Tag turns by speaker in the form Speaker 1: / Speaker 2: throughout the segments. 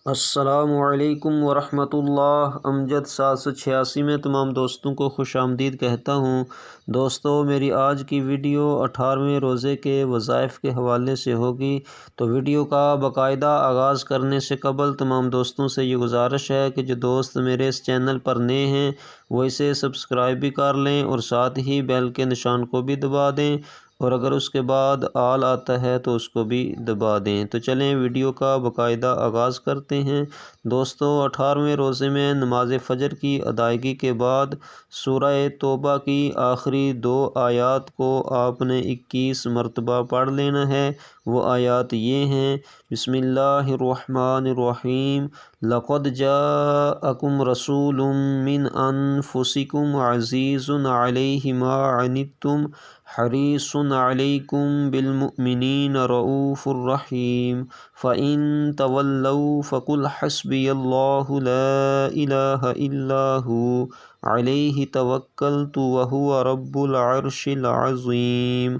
Speaker 1: السلام علیکم ورحمۃ اللہ۔ امجد 786 میں تمام دوستوں کو خوش آمدید کہتا ہوں۔ دوستو، میری آج کی ویڈیو 18ویں روزے کے وظائف کے حوالے سے ہوگی، تو ویڈیو کا باقاعدہ آغاز کرنے سے قبل تمام دوستوں سے یہ گزارش ہے کہ جو دوست میرے اس چینل پر نئے ہیں وہ اسے سبسکرائب بھی کر لیں اور ساتھ ہی بیل کے نشان کو بھی دبا دیں، اور اگر اس کے بعد آل آتا ہے تو اس کو بھی دبا دیں۔ تو چلیں ویڈیو کا باقاعدہ آغاز کرتے ہیں۔ دوستو، 18ویں روزے میں نماز فجر کی ادائیگی کے بعد سورہ توبہ کی آخری 2 آیات کو آپ نے 21 مرتبہ پڑھ لینا ہے۔ وہ آیات یہ ہیں: بسم اللہ الرحمن الرحیم، لقد جاءکم رسول من انفسکم عزیز علیہ ما عنتم حریص علیکم بالمؤمنین رؤوف الرحیم، فَإِن تَوَلَّوْا فَقُلْ حَسْبِيَ اللَّهُ لَا إِلَٰهَ إِلَّا هُوَ عَلَيْهِ تَوَكَّلْتُ وَهُوَ رَبُّ الْعَرْشِ الْعَظِيمِ۔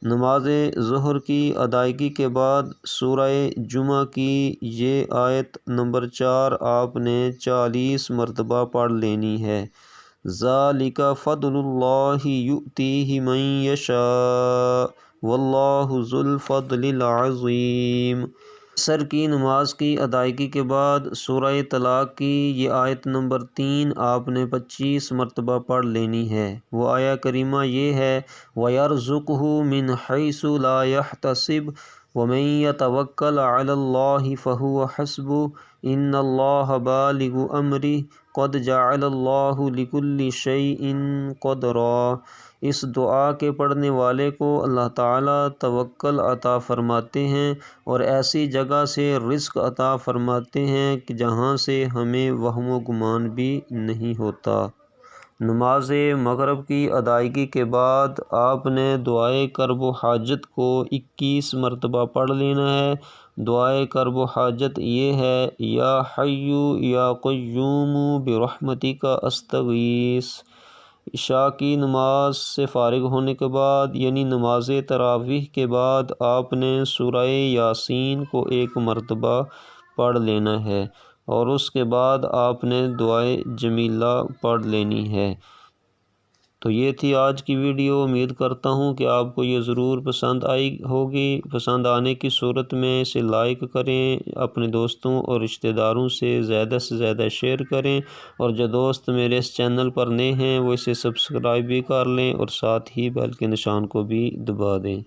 Speaker 1: نماز ظہر کی ادائیگی کے بعد سورہ جمعہ کی یہ آیت نمبر 4 آپ نے 40 مرتبہ پڑھ لینی ہے۔ ذَلِكَ فَضْلُ اللَّهِ يُؤْتِيهِ مَن يَشَاءُ وَاللَّهُ ذُو الْفَضْلِ الْعَظِيمِ۔ عصر کی نماز کی ادائیگی کے بعد سورہ طلاق کی یہ آیت نمبر 3 آپ نے 25 مرتبہ پڑھ لینی ہے۔ وہ آیہ کریمہ یہ ہے: وَيَرْزُقْهُ مِنْ حَيْثُ لَا يَحْتَسِبُ وَمَن يَتَوَكَّلْ عَلَى اللَّهِ فَهُوَ حَسْبُهُ إِنَّ اللَّهَ بَالِغُ أَمْرِهِ قَدْ جَعَلَ اللَّهُ لِكُلِّ شَيْءٍ قَدْرًا۔ اس دعا کے پڑھنے والے کو اللہ تعالیٰ توکل عطا فرماتے ہیں اور ایسی جگہ سے رزق عطا فرماتے ہیں کہ جہاں سے ہمیں وہم و گمان بھی نہیں ہوتا۔ نماز مغرب کی ادائیگی کے بعد آپ نے دعائے کرب و حاجت کو 21 مرتبہ پڑھ لینا ہے۔ دعائے کرب و حاجت یہ ہے: یا حی یا قیوم برحمتک استغیث۔ عشاء کی نماز سے فارغ ہونے کے بعد یعنی نماز تراویح کے بعد آپ نے سورہ یاسین کو 1 مرتبہ پڑھ لینا ہے اور اس کے بعد آپ نے دعائے جمیلہ پڑھ لینی ہے۔ تو یہ تھی آج کی ویڈیو۔ امید کرتا ہوں کہ آپ کو یہ ضرور پسند آئی ہوگی۔ پسند آنے کی صورت میں اسے لائک کریں، اپنے دوستوں اور رشتہ داروں سے زیادہ شیئر کریں، اور جو دوست میرے اس چینل پر نئے ہیں وہ اسے سبسکرائب بھی کر لیں اور ساتھ ہی بیل کے نشان کو بھی دبا دیں۔